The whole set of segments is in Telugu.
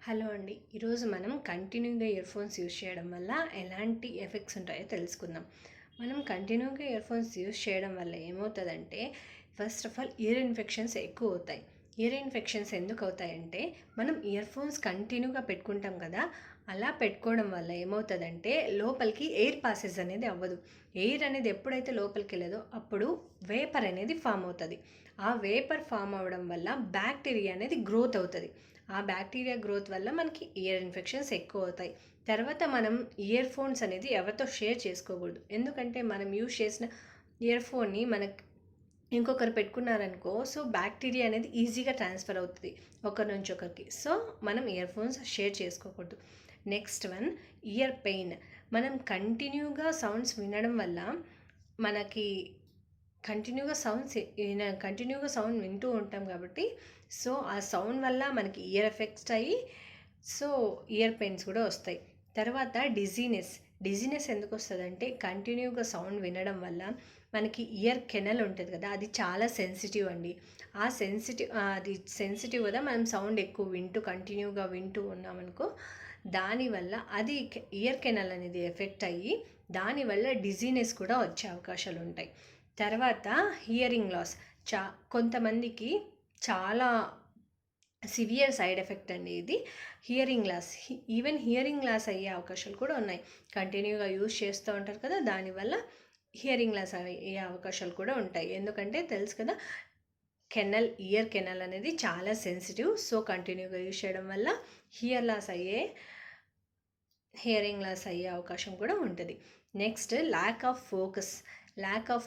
హలో అండి. ఈరోజు మనం కంటిన్యూగా ఇయర్ ఫోన్స్ యూజ్ చేయడం వల్ల ఎలాంటి ఎఫెక్ట్స్ ఉంటాయో తెలుసుకుందాం. మనం కంటిన్యూగా ఇయర్ ఫోన్స్ యూజ్ చేయడం వల్ల ఏమవుతుందంటే, first of all year infections ఎక్కువ అవుతాయి. ఇయర్ ఇన్ఫెక్షన్స్ ఎందుకు అవుతాయంటే, మనం ఇయర్ ఫోన్స్ కంటిన్యూగా పెట్టుకుంటాం కదా, అలా పెట్టుకోవడం వల్ల ఏమవుతుందంటే లోపలికి ఎయిర్ పాసెస్ అనేది అవ్వదు. ఎయిర్ అనేది ఎప్పుడైతే లోపలికి వెళ్ళదో అప్పుడు వేపర్ అనేది ఫామ్ అవుతుంది. ఆ వేపర్ ఫామ్ అవ్వడం వల్ల బ్యాక్టీరియా అనేది గ్రోత్ అవుతుంది. ఆ బ్యాక్టీరియా గ్రోత్ వల్ల మనకి ఇయర్ ఇన్ఫెక్షన్స్ ఎక్కువ అవుతాయి. తర్వాత మనం ఇయర్ ఫోన్స్ అనేది ఎవరితో షేర్ చేసుకోకూడదు. ఎందుకంటే మనం యూజ్ చేసిన ఇయర్ ఫోన్ని మనకి ఇంకొకరు పెట్టుకున్నారనుకో, సో బ్యాక్టీరియా అనేది ఈజీగా ట్రాన్స్ఫర్ అవుతుంది ఒకరి నుంచి ఒకరికి. సో మనం ఇయర్ ఫోన్స్ షేర్ చేసుకోకూడదు. Next one, ear pain. మనం కంటిన్యూగా సౌండ్స్ వినడం వల్ల మనకి కంటిన్యూగా సౌండ్ వింటూ ఉంటాం కాబట్టి, సో ఆ సౌండ్ వల్ల మనకి ఇయర్ ఎఫెక్ట్స్ అయ్యి సో ఇయర్ పెయిన్స్ కూడా వస్తాయి. తర్వాత డిజీనెస్ ఎందుకు వస్తుందంటే, కంటిన్యూగా సౌండ్ వినడం వల్ల మనకి ఇయర్ కెనల్ ఉంటుంది కదా, అది చాలా సెన్సిటివ్ అండి. అది సెన్సిటివ్ కదా, మనం సౌండ్ ఎక్కువ కంటిన్యూగా వింటూ ఉన్నామనుకో, దానివల్ల అది ఇయర్ కెనల్ అనేది ఎఫెక్ట్ అయ్యి దానివల్ల డిజీనెస్ కూడా వచ్చే అవకాశాలు ఉంటాయి. తర్వాత హియరింగ్ లాస్. కొంతమందికి చాలా సివియర్ సైడ్ ఎఫెక్ట్ అండి ఇది, hearing loss. Even hearing loss అయ్యే అవకాశాలు కూడా ఉన్నాయి. కంటిన్యూగా యూజ్ చేస్తూ ఉంటారు కదా, దానివల్ల హియరింగ్ లాస్ అయ్యే అవకాశాలు కూడా ఉంటాయి. ఎందుకంటే తెలుసు కదా, ఇయర్ కెనల్ అనేది చాలా సెన్సిటివ్. సో కంటిన్యూగా యూజ్ చేయడం వల్ల హియరింగ్ లాస్ అయ్యే అవకాశం కూడా ఉంటుంది. నెక్స్ట్, ల్యాక్ ఆఫ్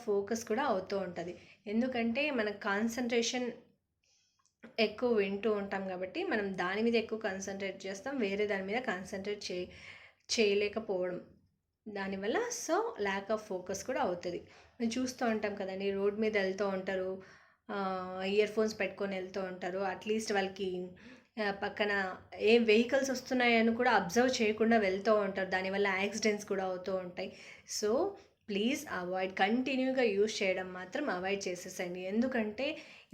ఫోకస్ కూడా అవుతూ ఉంటుంది. ఎందుకంటే మన కాన్సన్ట్రేషన్ ఎక్కువ వింటూ ఉంటాం కాబట్టి మనం దాని మీద ఎక్కువ కాన్సన్ట్రేట్ చేస్తాం, వేరే దాని మీద కాన్సన్ట్రేట్ చేయలేకపోవడం దానివల్ల. సో ల్యాక్ ఆఫ్ ఫోకస్ కూడా అవుతుంది. మేము చూస్తూ ఉంటాం కదండి, రోడ్ మీద వెళ్తూ ఉంటారు, ఇయర్ ఫోన్స్ పెట్టుకొని వెళ్తూ ఉంటారు. అట్లీస్ట్ వాళ్ళకి పక్కన ఏ వెహికల్స్ వస్తున్నాయని కూడా అబ్జర్వ్ చేయకుండా వెళ్తూ ఉంటారు. దానివల్ల యాక్సిడెంట్స్ కూడా అవుతూ ఉంటాయి. సో ప్లీజ్ కంటిన్యూగా యూజ్ చేయడం మాత్రం అవాయిడ్ చేసేసండి. ఎందుకంటే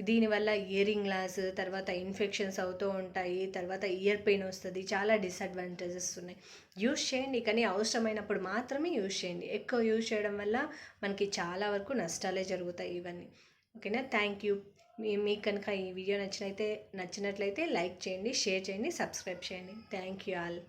దీనివల్ల ఇయరింగ్ లాస్, తర్వాత ఇన్ఫెక్షన్స్ అవుతూ ఉంటాయి, తర్వాత ఇయర్ పెయిన్ వస్తుంది, చాలా డిసడ్వాంటేజెస్ ఉన్నాయి. యూజ్ చేయండి, కానీ అవసరమైనప్పుడు మాత్రమే యూజ్ చేయండి. ఎక్కువ యూజ్ చేయడం వల్ల మనకి చాలా వరకు నష్టాలే జరుగుతాయి ఇవన్నీ. ఓకేనా? Thank you. మీకు కనుక ఈ వీడియో నచ్చినట్లయితే లైక్ చేయండి, షేర్ చేయండి, సబ్స్క్రైబ్ చేయండి. Thank you all.